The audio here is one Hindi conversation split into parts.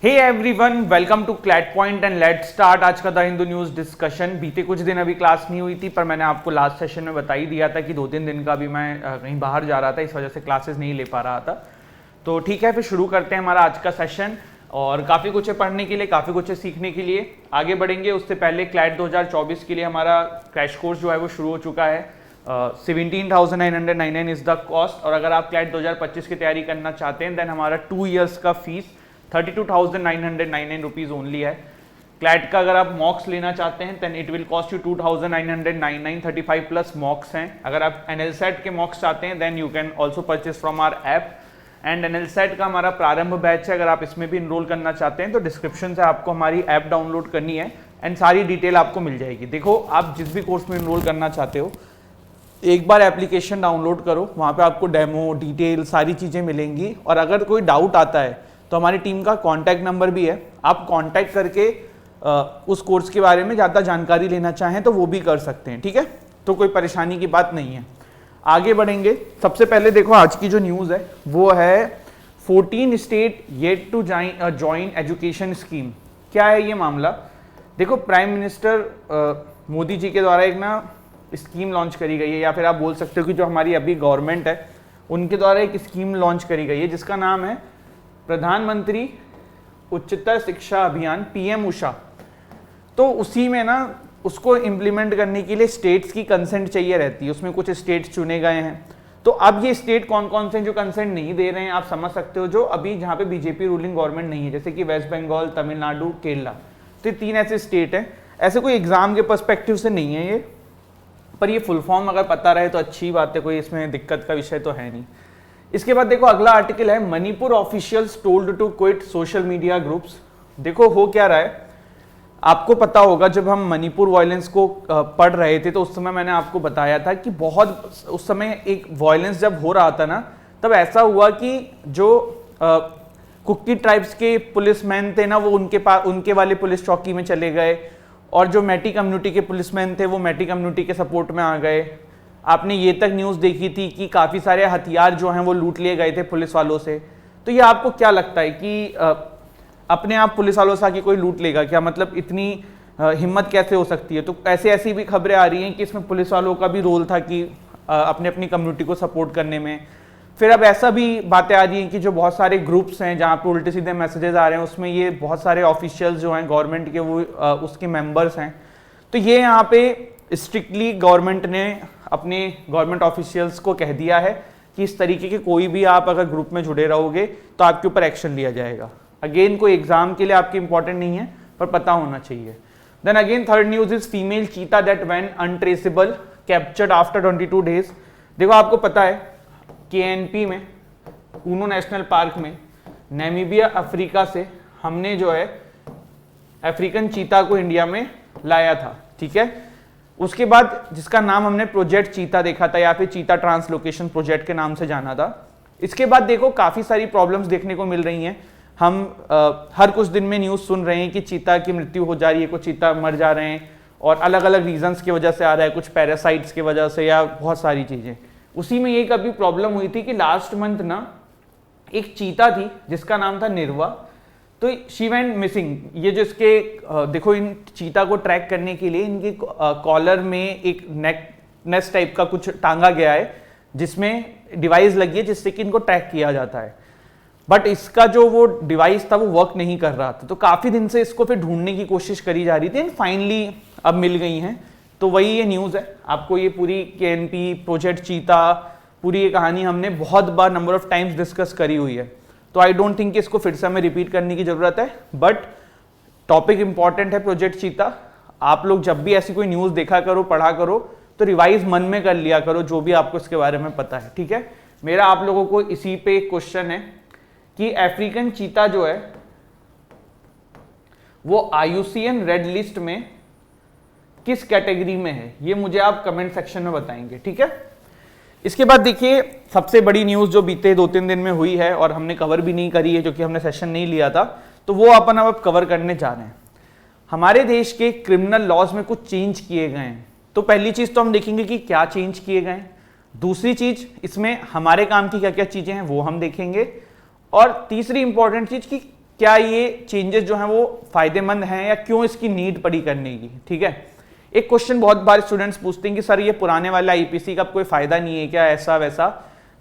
Hey everyone, welcome to CLAT point and let's start आज का द हिंदू न्यूज़ डिस्कशन। बीते कुछ दिन अभी क्लास नहीं हुई थी, पर मैंने आपको लास्ट सेशन में बता ही दिया था कि 2-3 दिन का भी मैं कहीं बाहर जा रहा था, इस वजह से क्लासेस नहीं ले पा रहा था। तो ठीक है, फिर शुरू करते हैं हमारा आज का सेशन। और काफ़ी कुछ है पढ़ने के लिए, काफ़ी कुछ है सीखने के लिए। आगे बढ़ेंगे उससे पहले क्लैट 2024 के लिए हमारा क्रैश कोर्स जो है वो शुरू हो चुका है। 17,999 इज़ द कॉस्ट। और अगर आप क्लैट 2025 की तैयारी करना चाहते हैं देन हमारा 2 ईयर्स का फीस 32,999 रुपीज़ ओनली है। क्लैट का अगर आप मॉक्स लेना चाहते हैं then it will cost you 2,999, 35 plus mocks हैं। अगर आप एनएलसेट के मॉक्स चाहते हैं then you can also purchase from our app. And NLSAT का हमारा प्रारंभ बैच है, अगर आप इसमें भी इनरोल करना चाहते हैं तो डिस्क्रिप्शन से आपको हमारी ऐप डाउनलोड करनी है एंड सारी डिटेल आपको मिल जाएगी। देखो, आप जिस भी कोर्स में इनरोल करना चाहते हो एक बार एप्लीकेशन डाउनलोड करो, वहाँ पे आपको डेमो डिटेल सारी चीज़ें मिलेंगी। और अगर कोई डाउट आता है तो हमारी टीम का कॉन्टैक्ट नंबर भी है, आप कॉन्टैक्ट करके उस कोर्स के बारे में ज़्यादा जानकारी लेना चाहें तो वो भी कर सकते हैं। ठीक है, तो कोई परेशानी की बात नहीं है। आगे बढ़ेंगे। सबसे पहले देखो, आज की जो न्यूज़ है वो है 14 state yet to join education scheme. क्या है ये मामला? देखो, प्राइम मिनिस्टर मोदी जी के द्वारा एक ना स्कीम लॉन्च करी गई है, या फिर आप बोल सकते हो कि जो हमारी अभी गवर्नमेंट है उनके द्वारा एक स्कीम लॉन्च करी गई है जिसका नाम है प्रधानमंत्री उच्चतर शिक्षा अभियान, पीएम उषा। तो उसी में ना उसको इम्प्लीमेंट करने के लिए स्टेट्स की कंसेंट चाहिए रहती है। उसमें कुछ स्टेट्स चुने गए हैं। तो अब ये स्टेट कौन कौन से हैं जो कंसेंट नहीं दे रहे हैं, आप समझ सकते हो, जो अभी जहाँ पे बीजेपी रूलिंग गवर्नमेंट नहीं है, जैसे कि वेस्ट बंगाल, तमिलनाडु, केरला। तो ये 3 ऐसे स्टेट हैं। ऐसे कोई एग्जाम के पर्सपेक्टिव से नहीं है ये, पर ये फुल फॉर्म अगर पता रहे तो अच्छी बात है, कोई इसमें दिक्कत का विषय तो है नहीं। इसके बाद देखो, अगला आर्टिकल है Manipur officials told to quit social media groups. देखो, हो क्या रहा है, आपको पता होगा जब हम मणिपुर वायलेंस को पढ़ रहे थे तो उस समय मैंने आपको बताया था कि बहुत उस समय एक वायलेंस जब हो रहा था ना, तब ऐसा हुआ कि जो कुकी ट्राइब्स के पुलिसमैन थे ना, वो उनके वाले पुलिस चौकी में चले गए, और जो मैटी कम्युनिटी के पुलिसमैन थे वो मैटी कम्युनिटी के सपोर्ट में आ गए। आपने ये तक न्यूज़ देखी थी कि काफ़ी सारे हथियार जो हैं वो लूट लिए गए थे पुलिस वालों से। तो ये आपको क्या लगता है कि अपने आप पुलिस वालों से आके कोई लूट लेगा क्या? मतलब इतनी हिम्मत कैसे हो सकती है? तो ऐसी भी खबरें आ रही हैं कि इसमें पुलिस वालों का भी रोल था कि अपने अपनी कम्युनिटी को सपोर्ट करने में। फिर अब ऐसा भी बातें आ रही हैं कि जो बहुत सारे ग्रुप्स हैं जहाँ पे उल्टे सीधे मैसेजेस आ रहे हैं, उसमें ये बहुत सारे ऑफिशियल्स जो हैं गवर्नमेंट के वो उसके मेंबर्स हैं। तो ये यहाँ पे स्ट्रिक्टली गवर्नमेंट ने अपने गवर्नमेंट ऑफिशियल्स को कह दिया है कि इस तरीके के कोई भी आप अगर ग्रुप में जुड़े रहोगे तो आपके ऊपर एक्शन लिया जाएगा। अगेन, कोई एग्जाम के लिए आपकी इंपॉर्टेंट नहीं है, पर पता होना चाहिए। Then again third news is female cheetah that went untraceable captured after 22 days. देखो, आपको पता है केएनपी में, कूनो नेशनल पार्क में, नामीबिया अफ्रीका से हमने जो है अफ्रीकन चीता को इंडिया में लाया था। ठीक है, उसके बाद जिसका नाम हमने प्रोजेक्ट चीता देखा था, या फिर चीता ट्रांसलोकेशन प्रोजेक्ट के नाम से जाना था। इसके बाद देखो, काफ़ी सारी प्रॉब्लम्स देखने को मिल रही हैं। हम हर कुछ दिन में न्यूज़ सुन रहे हैं कि चीता की मृत्यु हो जा रही है, कुछ चीता मर जा रहे हैं, और अलग अलग रीजंस की वजह से आ रहा है, कुछ पैरासाइट्स की वजह से, या बहुत सारी चीज़ें। उसी में एक अभी प्रॉब्लम हुई थी कि लास्ट मंथ ना एक चीता थी जिसका नाम था निर्वा, तो शी वेंट मिसिंग। ये जो इसके देखो, इन चीता को ट्रैक करने के लिए इनकी कॉलर में एक नेस्ट टाइप का कुछ टांगा गया है जिसमें डिवाइस लगी है जिससे कि इनको ट्रैक किया जाता है। बट इसका जो वो डिवाइस था वो वर्क नहीं कर रहा था, तो काफ़ी दिन से इसको फिर ढूंढने की कोशिश करी जा रही थी एंड फाइनली अब मिल गई हैं। तो वही ये न्यूज़ है। आपको ये पूरी केएनपी प्रोजेक्ट चीता पूरी ये कहानी हमने बहुत बार नंबर ऑफ टाइम्स डिस्कस करी हुई है, तो आई डोंट थिंक इसको फिर से हमें रिपीट करने की जरूरत है। बट टॉपिक इंपॉर्टेंट है प्रोजेक्ट चीता। आप लोग जब भी ऐसी कोई न्यूज़ देखा करो, पढ़ा करो, तो रिवाइज मन में कर लिया करो जो भी आपको इसके बारे में पता है। ठीक है, मेरा आप लोगों को इसी पे एक क्वेश्चन है कि अफ्रीकन चीता जो है वो IUCN रेड लिस्ट में किस कैटेगरी में है, ये मुझे आप कमेंट सेक्शन में बताएंगे। ठीक है, इसके बाद देखिए, सबसे बड़ी न्यूज़ जो बीते 2-3 दिन में हुई है और हमने कवर भी नहीं करी है, जो कि हमने सेशन नहीं लिया था, तो वो अपन अब कवर करने जा रहे हैं। हमारे देश के क्रिमिनल लॉज में कुछ चेंज किए गए हैं। तो पहली चीज़ तो हम देखेंगे कि क्या चेंज किए गए हैं। दूसरी चीज़, इसमें हमारे काम की क्या क्या चीज़ें हैं वो हम देखेंगे। और तीसरी इंपॉर्टेंट चीज़ कि क्या ये चेंजेस जो हैं वो फायदेमंद हैं या क्यों इसकी नीड पड़ी करने की। ठीक है, एक क्वेश्चन बहुत बार स्टूडेंट्स पूछते हैं कि सर ये पुराने वाला आईपीसी का कोई फायदा नहीं है क्या, ऐसा वैसा।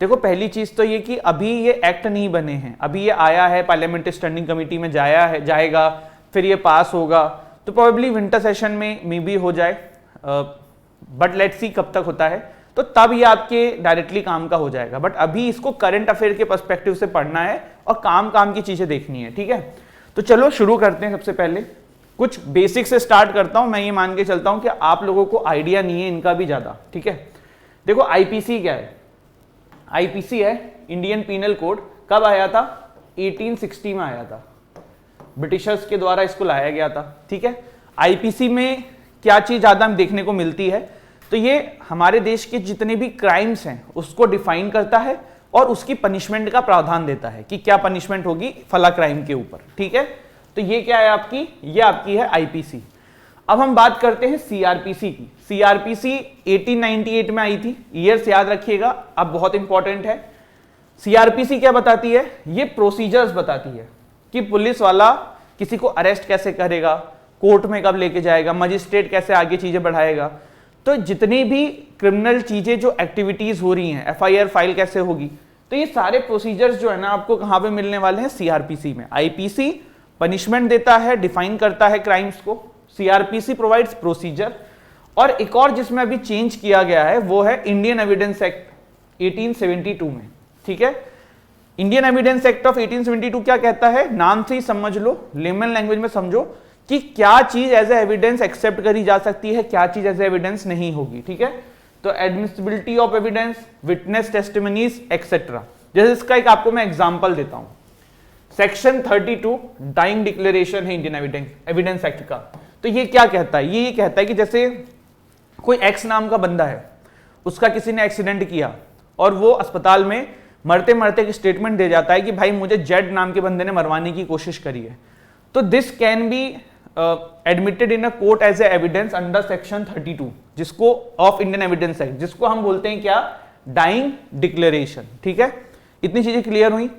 देखो पहली चीज तो ये कि अभी ये एक्ट नहीं बने हैं, अभी ये आया है पार्लियामेंट्री स्टैंडिंग कमेटी में जाएगा, फिर ये पास होगा, तो प्रोबेबली विंटर सेशन में मे बी हो जाए, बट लेट्स सी कब तक होता है, तो तब ये आपके डायरेक्टली काम का हो जाएगा। बट अभी इसको करंट अफेयर के पर्सपेक्टिव से पढ़ना है और काम की चीजें देखनी है। ठीक है, तो चलो शुरू करते हैं। सबसे पहले कुछ बेसिक से स्टार्ट करता हूं। मैं ये मान के चलता हूं कि आप लोगों को आइडिया नहीं है इनका भी ज्यादा। ठीक है, देखो आईपीसी क्या है, आईपीसी है इंडियन पीनल कोड। कब आया था? 1860 में आया था, ब्रिटिशर्स के द्वारा इसको लाया गया था। ठीक है, आईपीसी में क्या चीज ज्यादा देखने को मिलती है, तो ये हमारे देश के जितने भी क्राइम्स हैं उसको डिफाइन करता है और उसकी पनिशमेंट का प्रावधान देता है कि क्या पनिशमेंट होगी फला क्राइम के ऊपर। ठीक है, तो ये क्या है आपकी, ये आपकी है आईपीसी। अब हम बात करते हैं सीआरपीसी की। सीआरपीसी 1898 में आई थी, ईयर्स याद रखिएगा, अब बहुत इंपॉर्टेंट है। सीआरपीसी क्या बताती है? ये प्रोसीजर्स बताती है कि पुलिस वाला किसी को अरेस्ट कैसे करेगा, कोर्ट में कब लेके जाएगा, मजिस्ट्रेट कैसे आगे चीजें बढ़ाएगा। तो जितनी भी क्रिमिनल चीजें जो एक्टिविटीज हो रही हैं, एफआईआर फाइल कैसे होगी, तो ये सारे प्रोसीजर्स जो है ना आपको कहां पे मिलने वाले हैं? सीआरपीसी में। आईपीसी पनिशमेंट देता है, डिफाइन करता है क्राइम्स को, सीआरपीसी प्रोवाइड्स प्रोसीजर। और एक और जिसमें अभी चेंज किया गया है वो है इंडियन एविडेंस एक्ट 1872 में। ठीक है, इंडियन एविडेंस एक्ट ऑफ 1872 क्या कहता है? नाम से ही समझ लो, लेमन लैंग्वेज में समझो कि क्या चीज एज ए एविडेंस एक्सेप्ट करी जा सकती है, क्या चीज एज ए एविडेंस नहीं होगी। ठीक है, तो admissibility of evidence, witness testimonies etcetera. जैसे इसका एक आपको मैं एग्जांपल देता हूं, सेक्शन 32 डाइंग डिक्लेरेशन है इंडियन एविडेंस एक्ट का। तो ये क्या कहता है? ये कहता है कि जैसे कोई एक्स नाम का बंदा है, उसका किसी ने एक्सीडेंट किया और वो अस्पताल में मरते मरते एक स्टेटमेंट दे जाता है कि भाई मुझे जेड नाम के बंदे ने मरवाने की कोशिश करी है, तो this can be admitted in a court as a evidence under section 32 जिसको ऑफ इंडियन एविडेंस एक्ट, जिसको हम बोलते हैं क्या? Dying declaration. ठीक है, इतनी चीजें क्लियर हुई।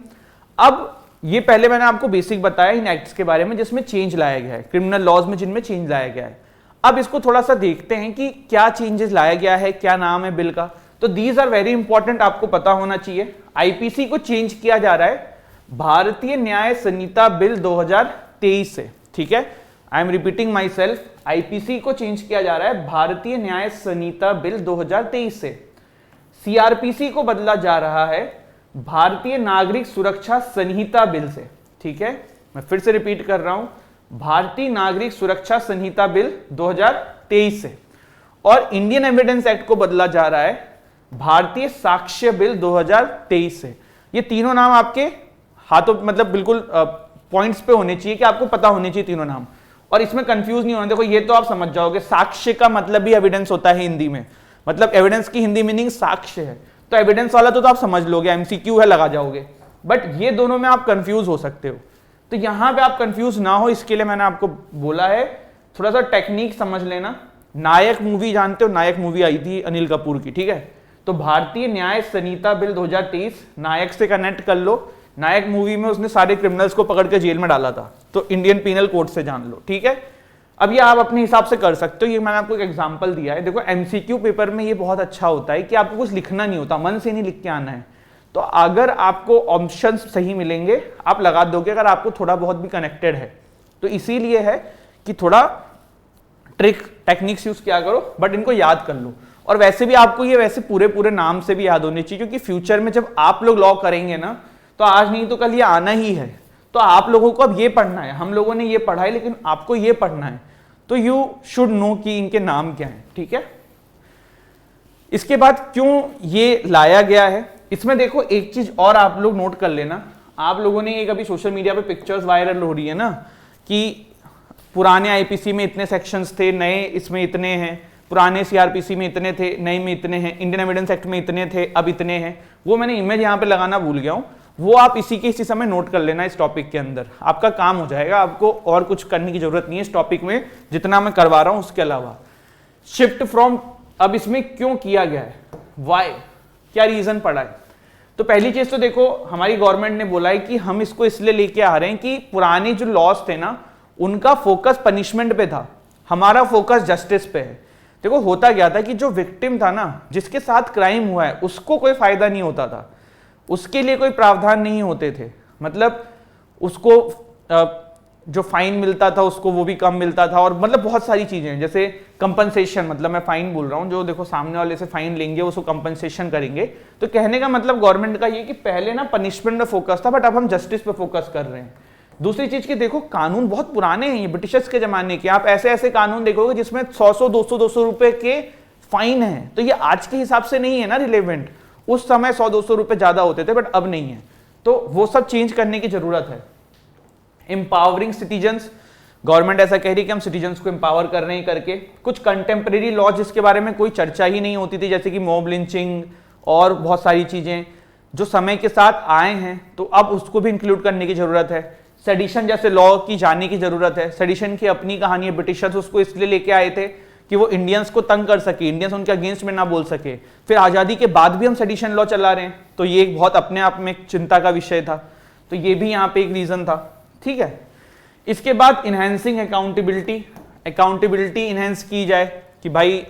अब ये पहले मैंने आपको बेसिक बताया इन एक्ट्स के बारे में जिसमें चेंज लाया गया है, क्रिमिनल लॉज में जिनमें चेंज लाया गया है। अब इसको थोड़ा सा देखते हैं कि क्या चेंजेस लाया गया है, क्या नाम है बिल का। तो दीज आर वेरी इंपॉर्टेंट, आपको पता होना चाहिए। आईपीसी को चेंज किया जा रहा है भारतीय न्याय संहिता बिल 2023 से। ठीक है, I am repeating my self, IPC को चेंज किया जा रहा है भारतीय न्याय संहिता बिल 2023 से। सीआरपीसी को बदला जा रहा है भारतीय नागरिक सुरक्षा संहिता बिल से। ठीक है, मैं फिर से रिपीट कर रहा हूं, भारतीय नागरिक सुरक्षा संहिता बिल 2023 से। और इंडियन एविडेंस एक्ट को बदला जा रहा है भारतीय साक्ष्य बिल 2023 से। ये तीनों नाम आपके हाथों मतलब बिल्कुल पॉइंट्स पे होने चाहिए कि आपको पता होने चाहिए तीनों नाम, और इसमें कंफ्यूज नहीं होना। देखो ये तो आप समझ जाओगे, साक्ष्य का मतलब भी एविडेंस होता है हिंदी में, मतलब एविडेंस की हिंदी मीनिंग साक्ष्य है, तो एविडेंस वाला तो आप समझ लोगे, एमसीक्यू है, लगा जाओगे। बट ये दोनों में आप कंफ्यूज हो सकते हो, तो यहां पे आप कंफ्यूज ना हो इसके लिए मैंने आपको बोला है थोड़ा सा टेक्निक समझ लेना। नायक मूवी जानते हो? नायक मूवी आई थी अनिल कपूर की। ठीक है, तो भारतीय न्याय संहिता बिल 2023 नायक से कनेक्ट कर लो। नायक मूवी में उसने सारे क्रिमिनल्स को पकड़ के जेल में डाला था, तो इंडियन पीनल कोड से जान लो। ठीक है, अब ये आप अपने हिसाब से कर सकते हो। ये मैंने आपको एक एग्जांपल दिया है। देखो एमसीक्यू पेपर में ये बहुत अच्छा होता है कि आपको कुछ लिखना नहीं होता, मन से नहीं लिख के आना है। तो अगर आपको ऑप्शंस सही मिलेंगे आप लगा दोगे, अगर आपको थोड़ा बहुत भी कनेक्टेड है। तो इसीलिए है कि थोड़ा ट्रिक टेक्निक्स यूज किया करो, बट इनको याद कर लो। और वैसे भी आपको ये वैसे पूरे नाम से भी याद होने चाहिए, क्योंकि फ्यूचर में जब आप लोग लॉ करेंगे ना, तो आज नहीं तो कल ये आना ही है। तो आप लोगों को अब ये पढ़ना है, हम लोगों ने ये पढ़ा है लेकिन आपको ये पढ़ना है, तो यू शुड नो कि इनके नाम क्या है। ठीक है, इसके बाद क्यों ये लाया गया है, इसमें देखो एक चीज और आप लोग नोट कर लेना। आप लोगों ने एक अभी सोशल मीडिया पे पिक्चर्स वायरल हो रही है ना कि पुराने आईपीसी में इतने सेक्शंस थे, नए इसमें इतने हैं, पुराने सीआरपीसी में इतने थे, नए में इतने हैं, इंडियन एविडेंस एक्ट में इतने थे, अब इतने हैं। वो मैंने इमेज यहाँ पे लगाना भूल गया हूँ, वो आप इसी समय नोट कर लेना। इस टॉपिक के अंदर आपका काम हो जाएगा, आपको और कुछ करने की जरूरत नहीं है इस टॉपिक में, जितना मैं करवा रहा हूं उसके अलावा। शिफ्ट फ्रॉम, अब इसमें क्यों किया गया है, वाई, क्या रीजन पड़ा है? तो पहली चीज तो देखो, हमारी गवर्नमेंट ने बोला है कि हम इसको इसलिए लेके आ रहे हैं कि पुराने जो लॉज थे ना, उनका फोकस पनिशमेंट पे था, हमारा फोकस जस्टिस पे है। देखो होता क्या था कि जो विक्टिम था ना, जिसके साथ क्राइम हुआ है, उसको कोई फायदा नहीं होता था, उसके लिए कोई प्रावधान नहीं होते थे। मतलब उसको जो फाइन मिलता था उसको वो भी कम मिलता था, और मतलब बहुत सारी चीजें, जैसे कंपनसेशन, मतलब मैं फाइन बोल रहा हूँ, जो देखो सामने वाले से फाइन लेंगे उसको कंपनसेशन करेंगे। तो कहने का मतलब गवर्नमेंट का ये कि पहले ना पनिशमेंट में फोकस था, बट अब हम जस्टिस पे फोकस कर रहे हैं। दूसरी चीज की देखो, कानून बहुत पुराने हैं, ये ब्रिटिशर्स के जमाने के। आप ऐसे ऐसे कानून देखोगे जिसमें 100 200 रुपए के फाइन है, तो ये आज के हिसाब से नहीं है ना रिलेवेंट। उस समय 100 200 रुपए ज्यादा होते थे, बट अब नहीं है। तो वो सब चेंज करने की जरूरत है। एम्पावरिंग सिटीजन्स, गवर्नमेंट ऐसा कह रही है कि हम सिटीजन्स को एम्पावर कर रहे हैं करके। कुछ कंटेम्प्रेरी लॉ जिसके बारे में कोई चर्चा ही नहीं होती थी, जैसे कि मॉब लिंचिंग और बहुत सारी चीजें जो समय के साथ आए हैं, तो अब उसको भी इंक्लूड करने की जरूरत है। सेडिशन जैसे लॉ की जानने की जरूरत है। सेडिशन की अपनी कहानी है, ब्रिटिशर्स उसको इसलिए लेके आए थे कि वो इंडियंस को तंग कर सके, इंडियंस उनके अगेंस्ट में ना बोल सके। फिर आजादी के बाद भी हम सेडिशन लॉ चला रहे हैं, तो ये एक बहुत अपने आप में चिंता का विषय था। तो ये भी यहाँ पे एक रीजन था, ठीक है। इसके बाद इनहैंसिंग अकाउंटेबिलिटी, अकाउंटेबिलिटी इनहैंस की जाए कि भाई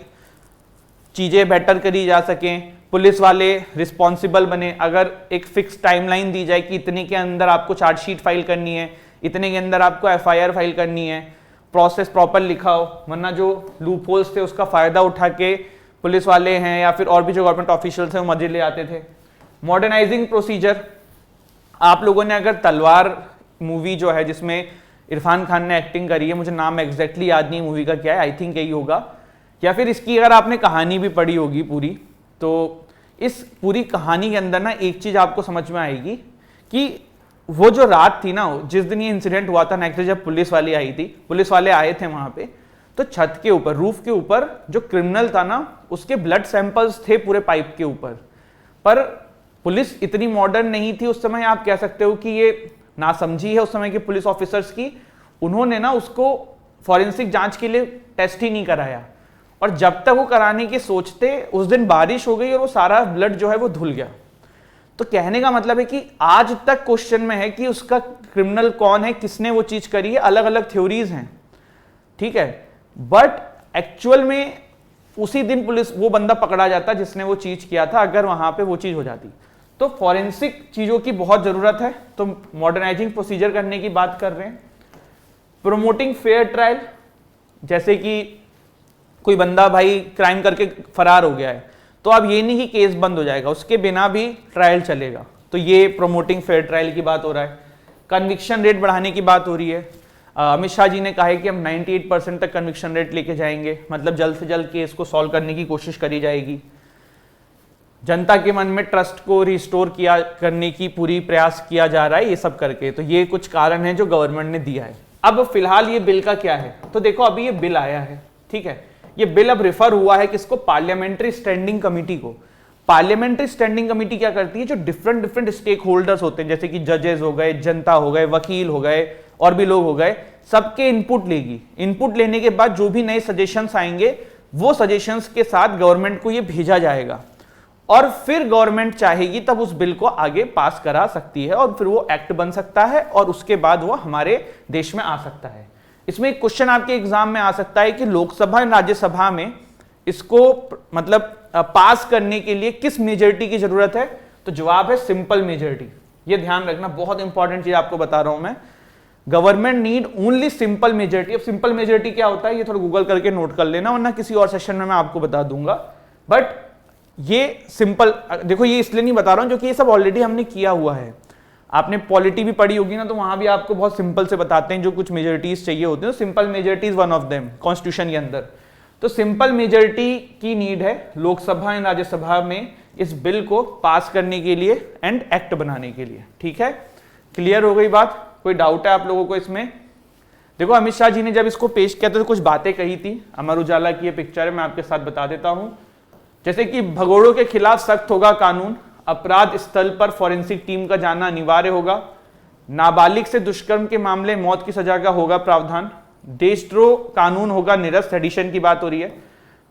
चीजें बेटर करी जा सकें, पुलिस वाले रिस्पॉन्सिबल बने। अगर एक फिक्स टाइमलाइन दी जाए कि इतने के अंदर आपको चार्जशीट फाइल करनी है, इतने के अंदर आपको एफआईआर फाइल करनी है, प्रोसेस प्रॉपर लिखा हो, वरना जो लूप होल्स थे उसका फायदा उठा के पुलिस वाले हैं या फिर और भी जो गवर्नमेंट ऑफिशियल्स हैं वो मजे ले आते थे। मॉडर्नाइजिंग प्रोसीजर, आप लोगों ने अगर तलवार मूवी जो है जिसमें इरफान खान ने एक्टिंग करी है, मुझे नाम एग्जैक्टली याद नहीं मूवी का क्या है, आई थिंक यही होगा, या फिर इसकी अगर आपने कहानी भी पढ़ी होगी पूरी, तो इस पूरी कहानी के अंदर ना एक चीज आपको समझ में आएगी कि वो जो रात थी ना, जिस दिन ये इंसिडेंट हुआ था, नेक्स्ट जब पुलिस वाली आई थी, पुलिस वाले आए थे वहां पे, तो छत के ऊपर, रूफ के ऊपर जो क्रिमिनल था ना, उसके ब्लड सैंपल्स थे पूरे पाइप के ऊपर। पर पुलिस इतनी मॉडर्न नहीं थी उस समय, आप कह सकते हो कि ये नासमझी है उस समय के पुलिस ऑफिसर्स की। उन्होंने ना उसको फॉरेंसिक जांच के लिए टेस्ट ही नहीं कराया, और जब तक वो कराने की सोचते, उस दिन बारिश हो गई और वो सारा ब्लड जो है वो धुल गया। तो कहने का मतलब है कि आज तक क्वेश्चन में है कि उसका क्रिमिनल कौन है, किसने वो चीज करी है, अलग अलग थ्योरीज हैं, ठीक है। बट एक्चुअल में उसी दिन पुलिस वो बंदा पकड़ा जाता जिसने वो चीज किया था, अगर वहां पे वो चीज हो जाती। तो फॉरेंसिक चीजों की बहुत जरूरत है, तो मॉडर्नाइजिंग प्रोसीजर करने की बात कर रहे हैं। प्रोमोटिंग फेयर ट्रायल, जैसे कि कोई बंदा भाई क्राइम करके फरार हो गया है, तो अब ये नहीं कि केस बंद हो जाएगा, उसके बिना भी ट्रायल चलेगा, तो ये प्रोमोटिंग फेयर ट्रायल की बात हो रहा है। कन्विक्शन रेट बढ़ाने की बात हो रही है। अमित शाह जी ने कहा है कि हम 98% तक कन्विक्शन रेट लेके जाएंगे, मतलब जल्द से जल्द केस को सॉल्व करने की कोशिश करी जाएगी। जनता के मन में ट्रस्ट को रिस्टोर किया करने की पूरी प्रयास किया जा रहा है, ये सब करके। तो ये कुछ कारण है जो गवर्नमेंट ने दिया है। अब फिलहाल ये बिल का क्या है, तो देखो अभी ये बिल आया है, ठीक है। ये बिल अब रेफर हुआ है किसको, पार्लियामेंट्री स्टैंडिंग कमेटी को। पार्लियामेंट्री स्टैंडिंग कमेटी क्या करती है, जो डिफरेंट स्टेक होल्डर्स होते हैं, जैसे कि जजेस हो गए, जनता हो गए, वकील हो गए, और भी लोग हो गए, सबके इनपुट लेगी। इनपुट लेने के बाद जो भी नए सजेशंस आएंगे, वो सजेशंस के साथ गवर्नमेंट को ये भेजा जाएगा, और फिर गवर्नमेंट चाहेगी तब उस बिल को आगे पास करा सकती है, और फिर वो एक्ट बन सकता है, और उसके बाद वो हमारे देश में आ सकता है। इसमें एक क्वेश्चन आपके एग्जाम में आ सकता है कि लोकसभा और राज्यसभा में इसको मतलब पास करने के लिए किस मेजॉरिटी की जरूरत है, तो जवाब है सिंपल मेजॉरिटी। ये ध्यान रखना, बहुत इंपॉर्टेंट चीज आपको बता रहा हूं मैं। Government need only simple majority. अब सिंपल मेजॉरिटी क्या होता है, ये थोड़ा गूगल करके नोट कर लेना, वरना किसी और सेशन में मैं आपको बता दूंगा। बट ये सिंपल, देखो ये इसलिए नहीं बता रहा हूं क्योंकि ये सब ऑलरेडी हमने किया हुआ है। आपने पॉलिटी भी पढ़ी होगी ना, तो वहां भी आपको बहुत सिंपल से बताते हैं जो कुछ मेजॉरिटीज चाहिए होती है। Simple majority is one of them constitution के अंदर। तो सिंपल मेजॉरिटी की नीड है लोकसभा एंड राज्यसभा में इस बिल को पास करने के लिए एंड एक्ट बनाने के लिए, ठीक है। क्लियर हो गई बात, कोई डाउट है आप लोगों को इसमें? देखो अमित शाह जी ने जब इसको पेश किया तो कुछ बातें कही थी। अमर उजाला की ये पिक्चर है, मैं आपके साथ बता देता हूं। जैसे कि भगोड़ों के खिलाफ सख्त होगा कानून, अपराध स्थल पर फॉरेंसिक टीम का जाना अनिवार्य होगा, नाबालिग से दुष्कर्म के मामले मौत की सजा का होगा प्रावधान, देशद्रोह कानून होगा निरस्त, सेडिशन की बात हो रही है,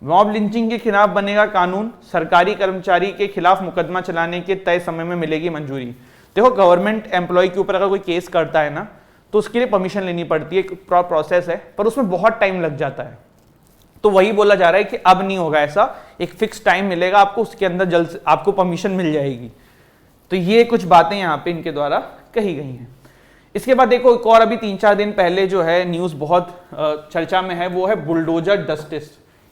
मॉब लिंचिंग के खिलाफ बनेगा कानून, सरकारी कर्मचारी के खिलाफ मुकदमा चलाने के तय समय में मिलेगी मंजूरी। देखो गवर्नमेंट एम्प्लॉय के ऊपर अगर कोई केस करता है ना तो उसके लिए परमिशन लेनी पड़ती है, एक प्रोसेस है, पर उसमें बहुत टाइम लग जाता है। तो वही बोला जा रहा है कि अब नहीं होगा ऐसा, एक फिक्स टाइम मिलेगा आपको, उसके अंदर जल्द से आपको परमिशन मिल जाएगी। तो ये कुछ बातें यहाँ पे इनके द्वारा कही गई हैं। इसके बाद देखो एक और अभी 3-4 दिन पहले जो है न्यूज़ बहुत चर्चा में है, वो है बुलडोजर जस्टिस।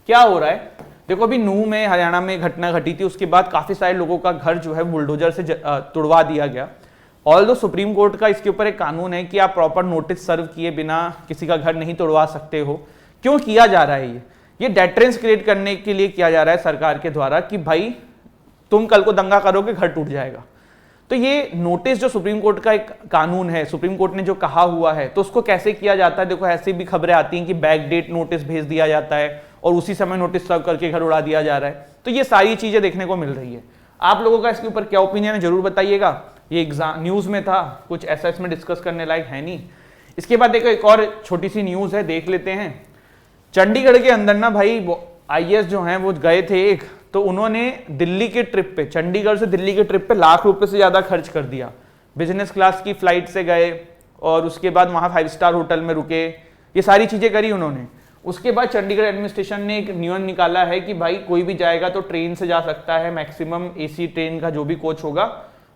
क्या हो रहा है, देखो अभी नूह में हरियाणा में घटना घटी थी, उसके बाद काफ़ी सारे लोगों का घर जो है बुलडोजर से तुड़वा दिया गया। ऑल्दो सुप्रीम कोर्ट का इसके ऊपर एक कानून है कि आप प्रॉपर नोटिस सर्व किए बिना किसी का घर नहीं तोड़वा सकते हो। क्यों किया जा रहा है ये डेटरेंस क्रिएट करने के लिए किया जा रहा है सरकार के द्वारा कि भाई तुम कल को दंगा करोगे घर टूट जाएगा। तो ये नोटिस जो सुप्रीम कोर्ट का एक कानून है, सुप्रीम कोर्ट ने जो कहा हुआ है, तो उसको कैसे किया जाता है। देखो ऐसी भी खबरें आती हैं कि बैक डेट नोटिस भेज दिया जाता है और उसी समय नोटिस सर्व करके घर उड़ा दिया जा रहा है। तो ये सारी चीजें देखने को मिल रही है। आप लोगों का इसके ऊपर क्या ओपिनियन है जरूर बताइएगा। ये एग्जाम न्यूज में था, कुछ ऐसा इसमें डिस्कस करने लायक है नहीं। इसके बाद देखो एक और छोटी सी न्यूज है, देख लेते हैं। चंडीगढ़ के अंदर ना भाई IAS जो हैं वो गए थे एक, तो उन्होंने दिल्ली के ट्रिप पे, चंडीगढ़ से दिल्ली के ट्रिप पे लाख रुपए से ज्यादा खर्च कर दिया। बिजनेस क्लास की फ्लाइट से गए और उसके बाद वहां 5 स्टार होटल में रुके, ये सारी चीजें करी उन्होंने। उसके बाद चंडीगढ़ एडमिनिस्ट्रेशन ने एक नियम निकाला है कि भाई कोई भी जाएगा तो ट्रेन से जा सकता है, मैक्सिमम AC ट्रेन का जो भी कोच होगा,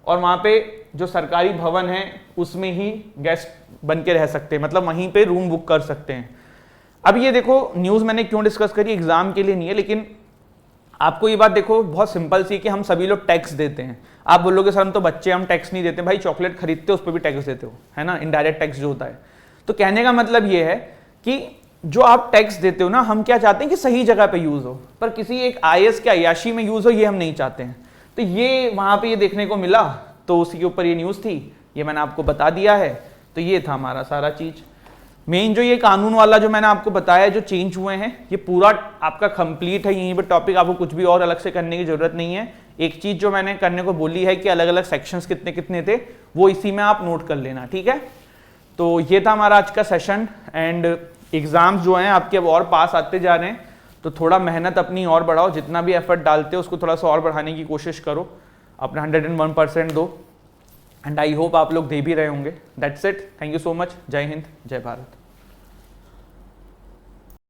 और वहां पे जो सरकारी भवन है उसमें ही गेस्ट बन के रह सकते हैं, मतलब वहीं पे रूम बुक कर सकते हैं। अब ये देखो न्यूज मैंने क्यों डिस्कस करी, एग्जाम के लिए नहीं है, लेकिन आपको ये बात देखो बहुत सिंपल सी कि हम सभी लोग टैक्स देते हैं। आप बोलोगे सर हम तो बच्चे, हम टैक्स नहीं देते। भाई चॉकलेट खरीदते हो उस पर भी टैक्स देते हो, है ना, इनडायरेक्ट टैक्स जो होता है। तो कहने का मतलब ये है कि जो आप टैक्स देते हो ना, हम क्या चाहते हैं कि सही जगह पे यूज हो, पर किसी एक IAS के अय्याशी में यूज हो, ये हम नहीं चाहते हैं। तो ये वहां पे ये देखने को मिला, तो उसी के ऊपर ये न्यूज थी, ये मैंने आपको बता दिया है। तो ये था हमारा सारा चीज। मेन जो ये कानून वाला जो मैंने आपको बताया जो चेंज हुए हैं, ये पूरा आपका कंप्लीट है, यहीं पर टॉपिक, आपको कुछ भी और अलग से करने की जरूरत नहीं है। एक चीज जो मैंने करने को बोली है कि अलग अलग सेक्शंस कितने कितने थे, वो इसी में आप नोट कर लेना, ठीक है। तो ये था हमारा आज का सेशन। एंड एग्जाम्स जो हैं आपके अब और पास आते जा रहे हैं, तो थोड़ा मेहनत अपनी और बढ़ाओ, जितना भी एफर्ट डालते हो उसको थोड़ा सा और बढ़ाने की कोशिश करो, अपना 101% दो। एंड आई होप आप लोग दे भी रहे होंगे। That's it, thank you so much. जय हिंद, जय भारत।